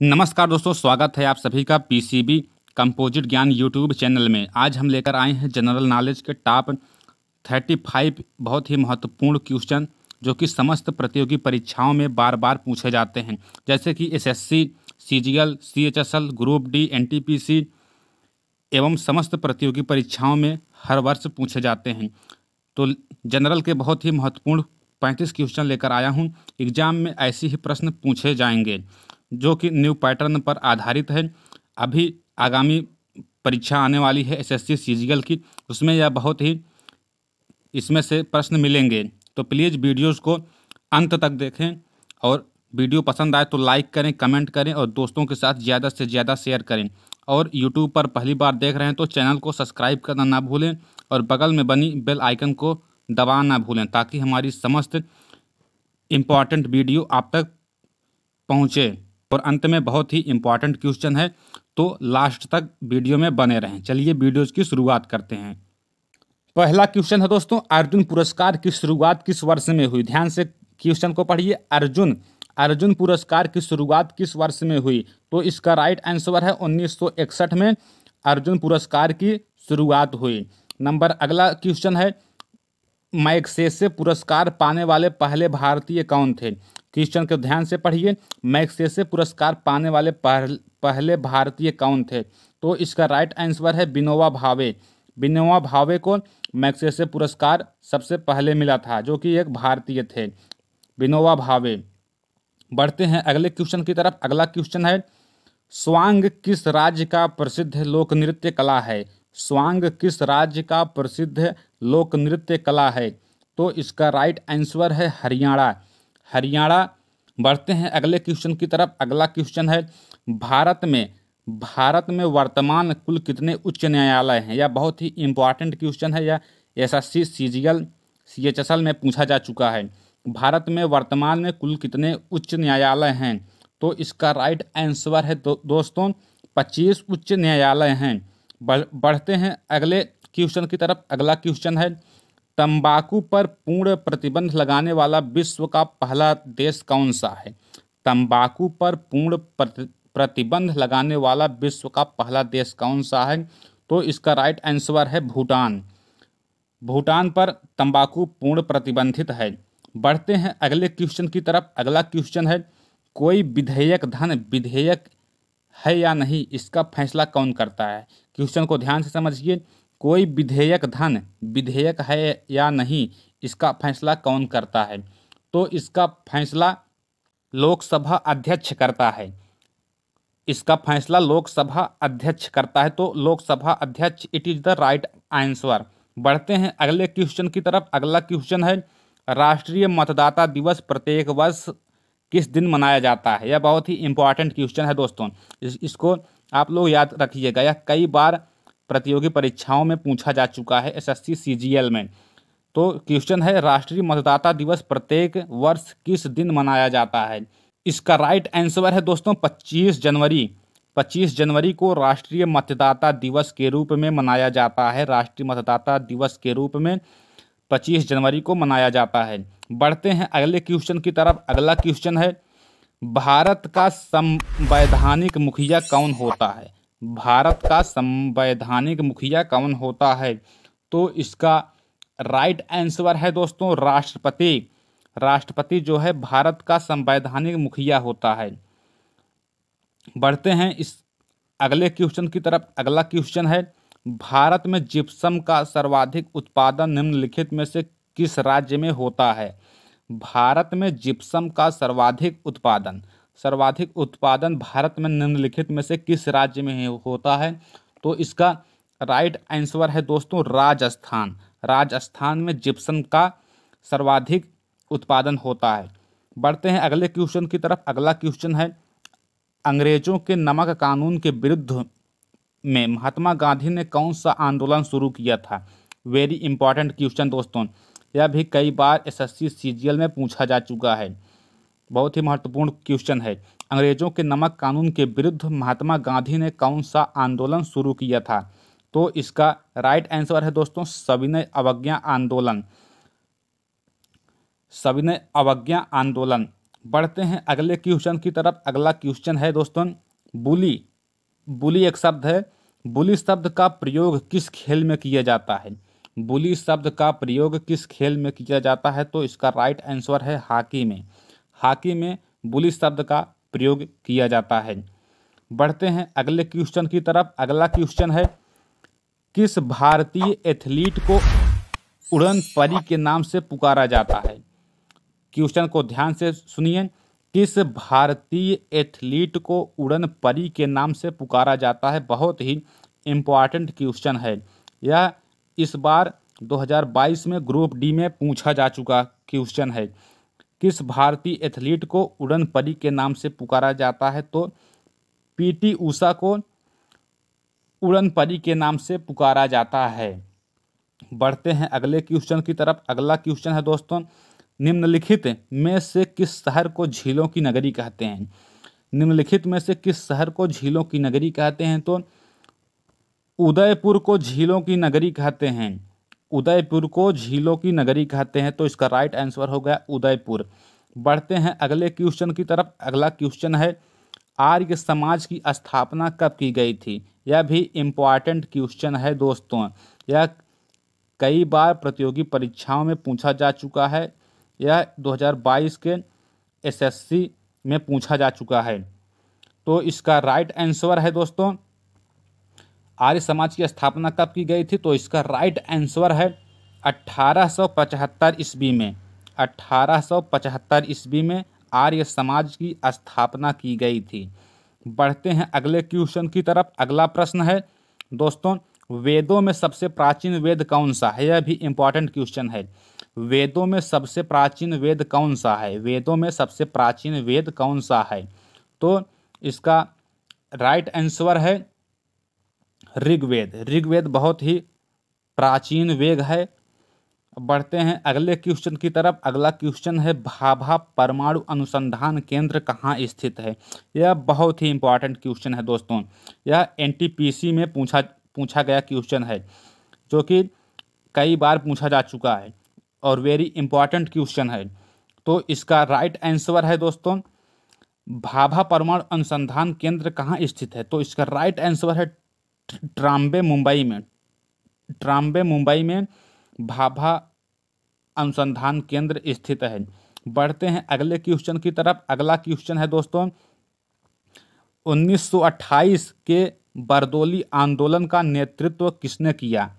नमस्कार दोस्तों, स्वागत है आप सभी का पीसीबी कंपोजिट ज्ञान यूट्यूब चैनल में। आज हम लेकर आए हैं जनरल नॉलेज के टॉप 35 बहुत ही महत्वपूर्ण क्वेश्चन जो कि समस्त प्रतियोगी परीक्षाओं में बार बार पूछे जाते हैं, जैसे कि SSC, CGL, CHSL, group D, NTPC एवं समस्त प्रतियोगी परीक्षाओं में हर वर्ष पूछे जाते हैं। तो जनरल के बहुत ही महत्वपूर्ण 35 क्वेश्चन लेकर आया हूं। एग्जाम में ऐसे ही प्रश्न पूछे जाएंगे जो कि न्यू पैटर्न पर आधारित है। अभी आगामी परीक्षा आने वाली है एसएससी सीजीएल की, उसमें यह बहुत ही इसमें से प्रश्न मिलेंगे। तो प्लीज़ वीडियोज़ को अंत तक देखें और वीडियो पसंद आए तो लाइक करें, कमेंट करें और दोस्तों के साथ ज़्यादा से ज़्यादा शेयर करें। और यूट्यूब पर पहली बार देख रहे हैं तो चैनल को सब्सक्राइब करना ना भूलें और बगल में बनी बेल आइकन को दबाना ना भूलें, ताकि हमारी समस्त इम्पॉर्टेंट वीडियो आप तक पहुँचे। और अंत में बहुत ही इम्पॉर्टेंट क्वेश्चन है, तो लास्ट तक वीडियो में बने रहें। चलिए वीडियोज़ की शुरुआत करते हैं। पहला क्वेश्चन है दोस्तों, अर्जुन पुरस्कार की शुरुआत किस वर्ष में हुई? ध्यान से क्वेश्चन को पढ़िए। अर्जुन पुरस्कार की शुरुआत किस वर्ष में हुई? तो इसका राइट आंसर है 1961 में अर्जुन पुरस्कार की शुरुआत हुई। अगला क्वेश्चन है, मैग्सेसे पुरस्कार पाने वाले पहले भारतीय कौन थे? क्वेश्चन को ध्यान से पढ़िए। मैग्सेसे पुरस्कार पाने वाले पहले भारतीय कौन थे? तो इसका राइट आंसर है विनोबा भावे। विनोबा भावे को मैग्सेसे पुरस्कार सबसे पहले मिला था, जो कि एक भारतीय थे, विनोबा भावे। बढ़ते हैं अगले क्वेश्चन की तरफ। अगला क्वेश्चन है, स्वांग किस राज्य का प्रसिद्ध लोक नृत्य कला है? स्वांग किस राज्य का प्रसिद्ध लोक नृत्य कला है? तो इसका राइट आंसर है हरियाणा। बढ़ते हैं अगले क्वेश्चन की तरफ। अगला क्वेश्चन है, भारत में वर्तमान कुल कितने उच्च न्यायालय हैं? यह बहुत ही इंपॉर्टेंट क्वेश्चन है। यह एसएससी, सीजीएल, सीएचएसएल में पूछा जा चुका है। भारत में वर्तमान में कुल कितने उच्च न्यायालय हैं? तो इसका राइट आंसर है दोस्तों 25 उच्च न्यायालय हैं। बढ़ते हैं अगले क्वेश्चन की तरफ। अगला क्वेश्चन है, तंबाकू पर पूर्ण प्रतिबंध लगाने वाला विश्व का पहला देश कौन सा है? तंबाकू पर पूर्ण प्रतिबंध लगाने वाला विश्व का पहला देश कौन सा है? तो इसका राइट आंसर है भूटान। भूटान पर तंबाकू पूर्ण प्रतिबंधित है। बढ़ते हैं अगले क्वेश्चन की तरफ। अगला क्वेश्चन है, कोई विधेयक है या नहीं, इसका फैसला कौन करता है? क्वेश्चन को ध्यान से समझिए। कोई विधेयक है या नहीं, इसका फैसला कौन करता है? तो इसका फैसला लोकसभा अध्यक्ष करता है। इसका फैसला लोकसभा अध्यक्ष करता है, तो लोकसभा अध्यक्ष it is the right answer. बढ़ते हैं अगले क्वेश्चन की तरफ। अगला क्वेश्चन है, राष्ट्रीय मतदाता दिवस प्रत्येक वर्ष किस दिन मनाया जाता है? यह बहुत ही इंपॉर्टेंट क्वेश्चन है दोस्तों, इसको आप लोग याद रखिएगा। यह कई बार प्रतियोगी परीक्षाओं में पूछा जा चुका है एसएससी सीजीएल में। तो क्वेश्चन है, राष्ट्रीय मतदाता दिवस प्रत्येक वर्ष किस दिन मनाया जाता है? इसका राइट आंसर है दोस्तों 25 जनवरी। 25 जनवरी को राष्ट्रीय मतदाता दिवस के रूप में मनाया जाता है। राष्ट्रीय मतदाता दिवस के रूप में 25 जनवरी को मनाया जाता है। बढ़ते हैं अगले क्वेश्चन की तरफ। अगला क्वेश्चन है, भारत का संवैधानिक मुखिया कौन होता है? भारत का संवैधानिक मुखिया कौन होता है? तो इसका राइट आंसर है दोस्तों राष्ट्रपति। राष्ट्रपति जो है भारत का संवैधानिक मुखिया होता है। बढ़ते हैं इस अगले क्वेश्चन की तरफ। अगला क्वेश्चन है, भारत में जिप्सम का सर्वाधिक उत्पादन निम्नलिखित में से किस राज्य में होता है? भारत में जिप्सम का सर्वाधिक उत्पादन भारत में निम्नलिखित में से किस राज्य में होता है? तो इसका राइट आंसर है दोस्तों राजस्थान। राजस्थान में जिप्सम का सर्वाधिक उत्पादन होता है। बढ़ते हैं अगले क्वेश्चन की तरफ। अगला क्वेश्चन है, अंग्रेजों के नमक कानून के विरुद्ध में महात्मा गांधी ने कौन सा आंदोलन शुरू किया था? वेरी इंपॉर्टेंट क्वेश्चन दोस्तों, यह भी कई बार एसएससी सीजीएल में पूछा जा चुका है। बहुत ही महत्वपूर्ण क्वेश्चन है। अंग्रेजों के नमक कानून के विरुद्ध महात्मा गांधी ने कौन सा आंदोलन शुरू किया था? तो इसका राइट आंसर है दोस्तों सविनय अवज्ञा आंदोलन। बढ़ते हैं अगले क्वेश्चन की तरफ। अगला क्वेश्चन है दोस्तों बुली। बुली एक शब्द है। बुली शब्द का प्रयोग किस खेल में किया जाता है? बुली शब्द का प्रयोग किस खेल में किया जाता है? तो इसका राइट आंसर है हॉकी में। हॉकी में बुली शब्द का प्रयोग किया जाता है। बढ़ते हैं अगले क्वेश्चन की तरफ। अगला क्वेश्चन है किस भारतीय एथलीट को उड़न परी के नाम से पुकारा जाता है? क्वेश्चन को ध्यान से सुनिए। किस भारतीय एथलीट को उड़न परी के नाम से पुकारा जाता है? बहुत ही इम्पॉर्टेंट क्वेश्चन है। यह इस बार 2022 में ग्रुप डी में पूछा जा चुका क्वेश्चन है। किस भारतीय एथलीट को उड़न परी के नाम से पुकारा जाता है? तो पीटी उषा को उड़न परी के नाम से पुकारा जाता है। बढ़ते हैं अगले क्वेश्चन की तरफ। अगला क्वेश्चन है दोस्तों निम्नलिखित में से किस शहर को झीलों की नगरी कहते हैं? निम्नलिखित में से किस शहर को झीलों की नगरी कहते हैं? तो उदयपुर को झीलों की नगरी कहते हैं। उदयपुर को झीलों की नगरी कहते हैं। तो इसका राइट आंसर हो गया उदयपुर। बढ़ते हैं अगले क्वेश्चन की तरफ। अगला क्वेश्चन है आर्य समाज की स्थापना कब की गई थी? यह भी इम्पॉर्टेंट क्वेश्चन है दोस्तों। यह कई बार प्रतियोगी परीक्षाओं में पूछा जा चुका है। यह 2022 के एसएससी में पूछा जा चुका है। तो इसका राइट आंसर है दोस्तों आर्य समाज की स्थापना कब की गई थी? तो इसका राइट आंसर है 1875 ईस्वी में। 1875 ईस्वी में आर्य समाज की स्थापना की गई थी। बढ़ते हैं अगले क्वेश्चन की तरफ। अगला प्रश्न है दोस्तों वेदों में सबसे प्राचीन वेद कौन सा है? यह भी इम्पॉर्टेंट क्वेश्चन है। वेदों में सबसे प्राचीन वेद कौन सा है? वेदों में सबसे प्राचीन वेद कौन सा है? तो इसका राइट आंसर है ऋग्वेद। ऋग्वेद बहुत ही प्राचीन वेद है। बढ़ते हैं अगले क्वेश्चन की तरफ। अगला क्वेश्चन है भाभा परमाणु अनुसंधान केंद्र कहाँ स्थित है? यह बहुत ही इंपॉर्टेंट क्वेश्चन है दोस्तों। यह एनटीपीसी में पूछा गया क्वेश्चन है जो कि कई बार पूछा जा चुका है और वेरी इंपॉर्टेंट क्वेश्चन है। तो इसका राइट आंसर है दोस्तों भाभा परमाणु अनुसंधान केंद्र कहाँ स्थित है? तो इसका राइट आंसर है ट्राम्बे मुंबई में। ट्राम्बे मुंबई में भाभा अनुसंधान केंद्र स्थित है। बढ़ते हैं अगले क्वेश्चन की तरफ। अगला क्वेश्चन है दोस्तों 1928 के बरदौली आंदोलन का नेतृत्व किसने किया?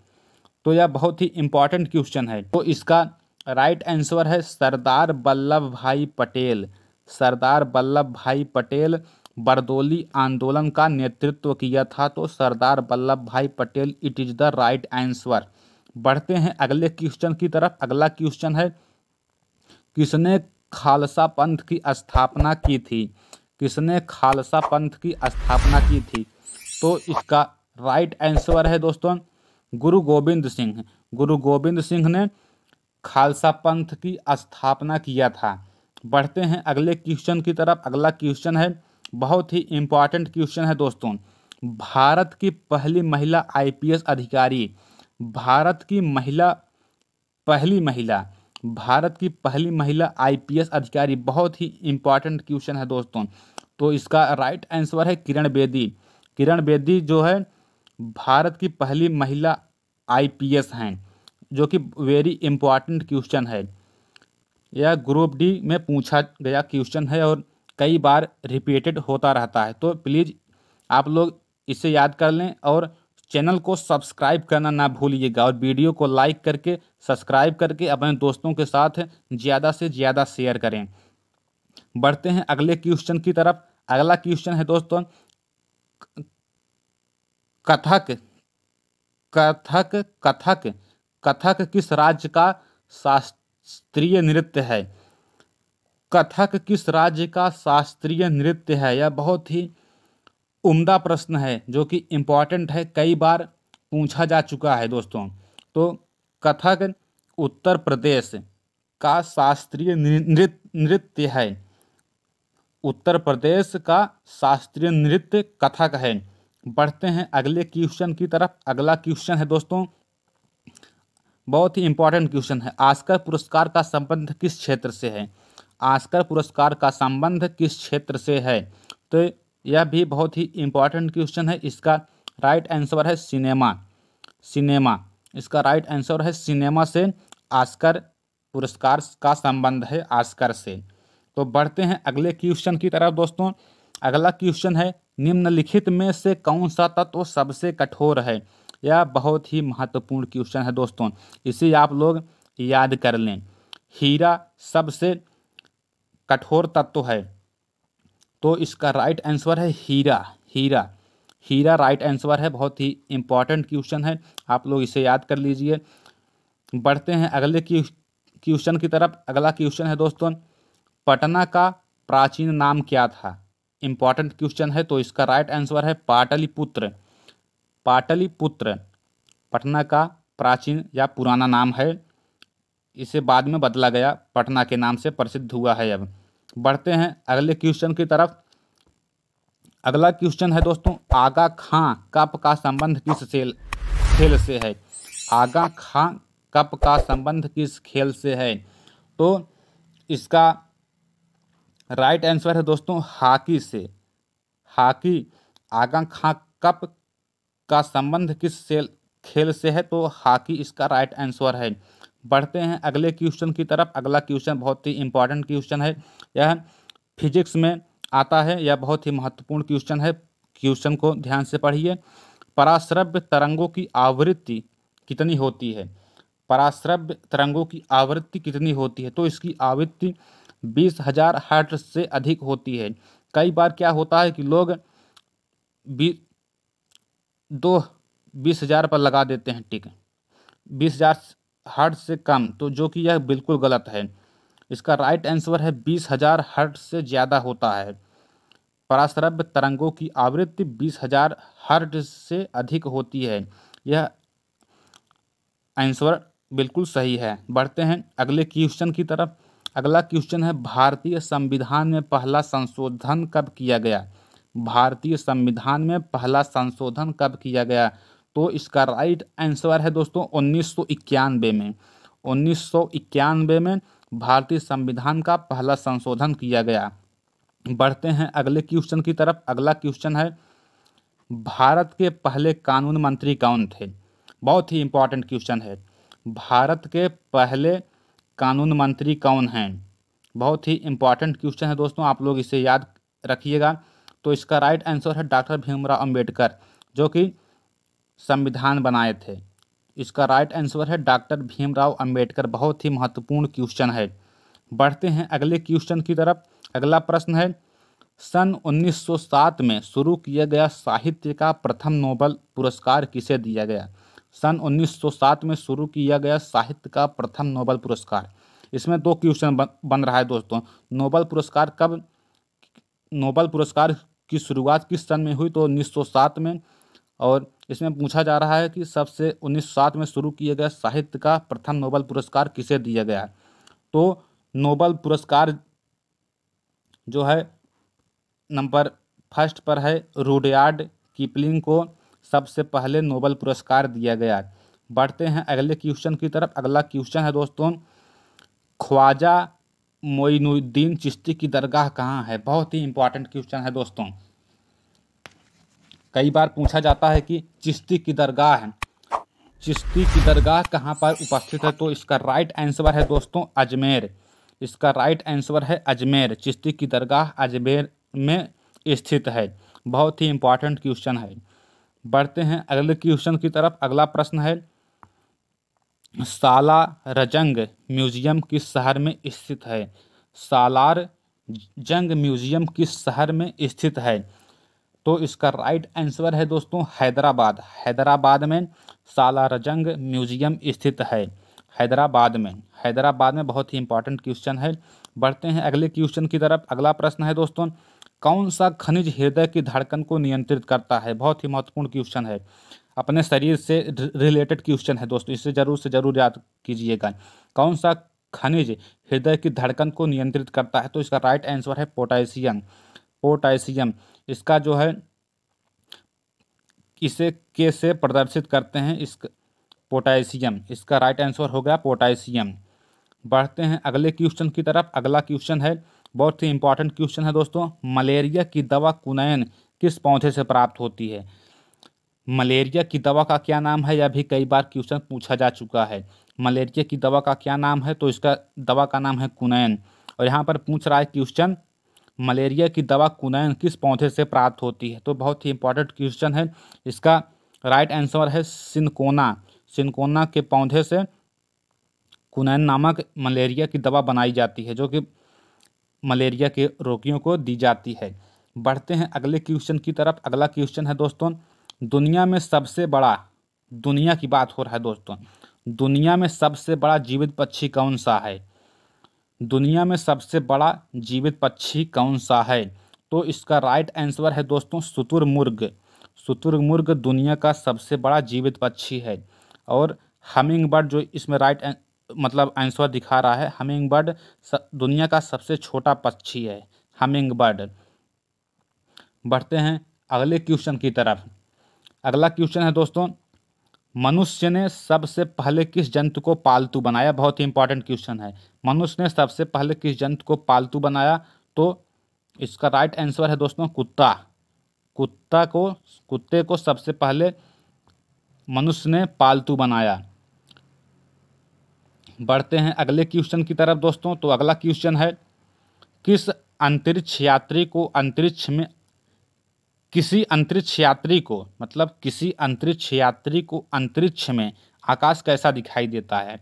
तो यह बहुत ही इंपॉर्टेंट क्वेश्चन है। तो इसका राइट आंसर है सरदार वल्लभ भाई पटेल। सरदार वल्लभ भाई पटेल बरदौली आंदोलन का नेतृत्व किया था। तो सरदार वल्लभ भाई Patel it is the right answer. बढ़ते हैं अगले क्वेश्चन की तरफ। अगला क्वेश्चन है किसने खालसा पंथ की स्थापना की थी? किसने खालसा पंथ की स्थापना की थी? तो इसका राइट आंसर है दोस्तों गुरु गोविंद सिंह। गुरु गोविंद सिंह ने खालसा पंथ की स्थापना किया था। बढ़ते हैं अगले क्वेश्चन की तरफ। अगला क्वेश्चन है बहुत ही इम्पॉर्टेंट क्वेश्चन है दोस्तों भारत की पहली महिला आईपीएस अधिकारी। भारत की पहली महिला आईपीएस अधिकारी बहुत ही इम्पॉर्टेंट क्वेश्चन है दोस्तों। तो इसका राइट आंसर है किरण बेदी। किरण बेदी जो है भारत की पहली महिला आईपीएस हैं जो कि वेरी इंपॉर्टेंट क्वेश्चन है। यह ग्रुप डी में पूछा गया क्वेश्चन है और कई बार रिपीटेड होता रहता है। तो प्लीज़ आप लोग इसे याद कर लें और चैनल को सब्सक्राइब करना ना भूलिएगा और वीडियो को लाइक करके सब्सक्राइब करके अपने दोस्तों के साथ ज़्यादा से ज़्यादा शेयर करें। बढ़ते हैं अगले क्वेश्चन की तरफ। अगला क्वेश्चन है दोस्तों कथक किस राज्य का शास्त्रीय नृत्य है? कथक किस राज्य का शास्त्रीय नृत्य है? यह बहुत ही उम्दा प्रश्न है जो कि इम्पॉर्टेंट है, कई बार पूछा जा चुका है दोस्तों। तो कथक उत्तर प्रदेश का शास्त्रीय नृत्य है। उत्तर प्रदेश का शास्त्रीय नृत्य कथक है। बढ़ते हैं अगले क्वेश्चन की तरफ। अगला क्वेश्चन है दोस्तों बहुत ही इंपॉर्टेंट क्वेश्चन है ऑस्कर पुरस्कार का संबंध किस क्षेत्र से है? ऑस्कर पुरस्कार का संबंध किस क्षेत्र से है? तो यह भी बहुत ही इम्पॉर्टेंट क्वेश्चन है। इसका राइट आंसर है सिनेमा। सिनेमा इसका राइट आंसर है, सिनेमा से ऑस्कर पुरस्कार का संबंध है, ऑस्कर से। तो बढ़ते हैं अगले क्वेश्चन की तरफ दोस्तों। अगला क्वेश्चन है, निम्नलिखित में से कौन सा तत्व सबसे कठोर है? यह बहुत ही महत्वपूर्ण क्वेश्चन है दोस्तों, इसे आप लोग याद कर लें। हीरा सबसे कठोर तत्व है, तो इसका राइट आंसर है हीरा। हीरा हीरा राइट आंसर है। बहुत ही इंपॉर्टेंट क्वेश्चन है, आप लोग इसे याद कर लीजिए। बढ़ते हैं अगले क्वेश्चन की तरफ। अगला क्वेश्चन है दोस्तों, पटना का प्राचीन नाम क्या था? इंपॉर्टेंट क्वेश्चन है, तो इसका राइट आंसर है पाटलिपुत्र। पाटलिपुत्र पटना का प्राचीन या पुराना नाम है, इसे बाद में बदला गया, पटना के नाम से प्रसिद्ध हुआ है अब। बढ़ते हैं अगले क्वेश्चन की तरफ। अगला क्वेश्चन है दोस्तों, आगा खां कप का संबंध किस खेल से है? आगा खां कप का संबंध किस खेल से है? तो इसका राइट आंसर है दोस्तों हॉकी से। हॉकी आगा खां कप का संबंध किस खेल से है? तो हॉकी इसका राइट आंसर है। बढ़ते हैं अगले क्वेश्चन की तरफ। अगला क्वेश्चन बहुत ही इंपॉर्टेंट क्वेश्चन है, यह फिजिक्स में आता है, यह बहुत ही महत्वपूर्ण क्वेश्चन है। क्वेश्चन को ध्यान से पढ़िए। पराश्रव्य तरंगों की आवृत्ति कितनी होती है? पराश्रव्य तरंगों की आवृत्ति कितनी होती है? तो इसकी आवृत्ति 20,000 हर्ट्ज से अधिक होती है। कई बार क्या होता है कि लोग 20,000 पर लगा देते हैं टिक, 20,000 हर्ट्ज से कम, तो जो कि यह बिल्कुल गलत है। इसका राइट आंसर है 20,000 हर्ट्ज से ज़्यादा होता है। पराश्रव्य तरंगों की आवृत्ति 20,000 हर्ट्ज से अधिक होती है, यह आंसर बिल्कुल सही है। बढ़ते हैं अगले क्वेश्चन की तरफ। अगला क्वेश्चन है, भारतीय संविधान में पहला संशोधन कब किया गया? भारतीय संविधान में पहला संशोधन कब किया गया? तो इसका राइट आंसर है दोस्तों 1991 में। 1991 में भारतीय संविधान का पहला संशोधन किया गया। बढ़ते हैं अगले क्वेश्चन की तरफ। अगला क्वेश्चन है, भारत के पहले कानून मंत्री कौन थे? बहुत ही इंपॉर्टेंट क्वेश्चन है। भारत के पहले कानून मंत्री कौन हैं? बहुत ही इंपॉर्टेंट क्वेश्चन है दोस्तों, आप लोग इसे याद रखिएगा। तो इसका राइट आंसर है डॉक्टर भीमराव अंबेडकर, जो कि संविधान बनाए थे। इसका राइट आंसर है डॉक्टर भीमराव अंबेडकर। बहुत ही महत्वपूर्ण क्वेश्चन है। बढ़ते हैं अगले क्वेश्चन की तरफ। अगला प्रश्न है, सन 1907 में शुरू किया गया साहित्य का प्रथम नोबेल पुरस्कार किसे दिया गया? सन 1907 में शुरू किया गया साहित्य का प्रथम नोबेल पुरस्कार। इसमें दो क्वेश्चन बन रहा है दोस्तों। नोबेल पुरस्कार की शुरुआत किस सन में हुई? तो 1907 में। और इसमें पूछा जा रहा है कि सबसे 1907 में शुरू किया गया साहित्य का प्रथम नोबेल पुरस्कार किसे दिया गया? तो नोबेल पुरस्कार जो है नंबर फर्स्ट पर है, रुडयार्ड किपलिंग को सबसे पहले नोबेल पुरस्कार दिया गया। बढ़ते हैं अगले क्वेश्चन की तरफ। अगला क्वेश्चन है दोस्तों, ख्वाजा मोइनुद्दीन चिश्ती की दरगाह कहाँ है? बहुत ही इंपॉर्टेंट क्वेश्चन है दोस्तों। कई बार पूछा जाता है कि चिश्ती की दरगाह कहाँ पर उपस्थित है? तो इसका राइट आंसर है दोस्तों अजमेर। इसका राइट आंसर है अजमेर। चिश्ती की दरगाह अजमेर में स्थित है। बहुत ही इंपॉर्टेंट क्वेश्चन है। बढ़ते हैं अगले क्वेश्चन की तरफ। अगला प्रश्न है, सालारजंग म्यूजियम किस शहर में स्थित है? सालारजंग म्यूजियम किस शहर में स्थित है? तो इसका राइट आंसर है दोस्तों हैदराबाद। हैदराबाद में सालारजंग म्यूजियम स्थित है, हैदराबाद में। बहुत ही इंपॉर्टेंट क्वेश्चन है। बढ़ते हैं अगले क्वेश्चन की तरफ। अगला प्रश्न है दोस्तों, कौन सा खनिज हृदय की धड़कन को नियंत्रित करता है? बहुत ही महत्वपूर्ण क्वेश्चन है, अपने शरीर से रिलेटेड क्वेश्चन है दोस्तों, इसे जरूर से जरूर याद कीजिएगा। कौन सा खनिज हृदय की धड़कन को नियंत्रित करता है? तो इसका राइट आंसर है पोटेशियम। पोटेशियम इसका जो है, इसे के से प्रदर्शित करते हैं, इस पोटेशियम। इसका राइट आंसर हो गया पोटेशियम। बढ़ते हैं अगले क्वेश्चन की तरफ। अगला क्वेश्चन है, बहुत ही इंपॉर्टेंट क्वेश्चन है दोस्तों। मलेरिया की दवा कुनैन किस पौधे से प्राप्त होती है? मलेरिया की दवा का क्या नाम है? यह भी कई बार क्वेश्चन पूछा जा चुका है। मलेरिया की दवा का क्या नाम है? तो इसका दवा का नाम है कुनैन। और यहाँ पर पूछ रहा है क्वेश्चन, मलेरिया की दवा कुनैन किस पौधे से प्राप्त होती है? तो बहुत ही इंपॉर्टेंट क्वेश्चन है। इसका राइट आंसर है सिनकोना। सिनकोना के पौधे से कुनैन नामक मलेरिया की दवा बनाई जाती है, जो कि मलेरिया के रोगियों को दी जाती है। बढ़ते हैं अगले क्वेश्चन की तरफ। अगला क्वेश्चन है दोस्तों, दुनिया में सबसे बड़ा, दुनिया की बात हो रहा है दोस्तों, दुनिया में सबसे बड़ा जीवित पक्षी कौन सा है? दुनिया में सबसे बड़ा जीवित पक्षी कौन सा है? तो इसका राइट आंसर है दोस्तों शुतुरमुर्ग। शुतुरमुर्ग दुनिया का सबसे बड़ा जीवित पक्षी है। और हमिंग बर्ड जो इसमें मतलब आंसर दिखा रहा है, हमिंग बर्ड दुनिया का सबसे छोटा पक्षी है, हमिंग बर्ड। बढ़ते हैं अगले क्वेश्चन की तरफ। अगला क्वेश्चन है दोस्तों, मनुष्य ने सबसे पहले किस जंतु को पालतू बनाया? बहुत ही इंपॉर्टेंट क्वेश्चन है। मनुष्य ने सबसे पहले किस जंतु को पालतू बनाया? तो इसका राइट आंसर है दोस्तों कुत्ता। कुत्ते को सबसे पहले मनुष्य ने पालतू बनाया। बढ़ते हैं अगले क्वेश्चन की तरफ दोस्तों। तो अगला क्वेश्चन है, किसी अंतरिक्ष यात्री को अंतरिक्ष में आकाश कैसा दिखाई देता है?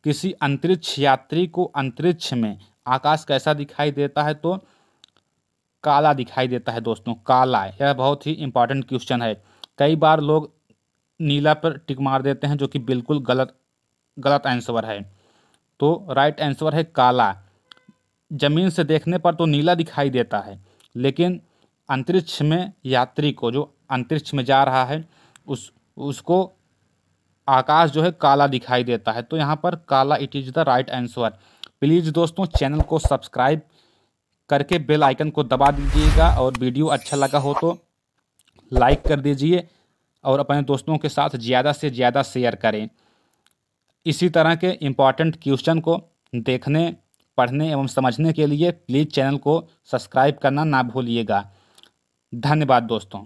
किसी अंतरिक्ष यात्री को अंतरिक्ष में आकाश कैसा दिखाई देता है? तो काला दिखाई देता है दोस्तों, काला। यह बहुत ही इंपॉर्टेंट क्वेश्चन है। कई बार लोग नीला पर टिक मार देते हैं, जो कि बिल्कुल गलत आंसर है। तो राइट आंसर है काला। जमीन से देखने पर तो नीला दिखाई देता है, लेकिन अंतरिक्ष में यात्री को, जो अंतरिक्ष में जा रहा है, उसको आकाश जो है काला दिखाई देता है। तो यहाँ पर काला it is the right answer. Please दोस्तों चैनल को सब्सक्राइब करके बेल आइकन को दबा दीजिएगा, और वीडियो अच्छा लगा हो तो लाइक कर दीजिए, और अपने दोस्तों के साथ ज़्यादा से ज़्यादा शेयर करें। इसी तरह के इम्पॉर्टेंट क्वेश्चन को देखने, पढ़ने एवं समझने के लिए प्लीज़ चैनल को सब्सक्राइब करना ना भूलिएगा। धन्यवाद दोस्तों।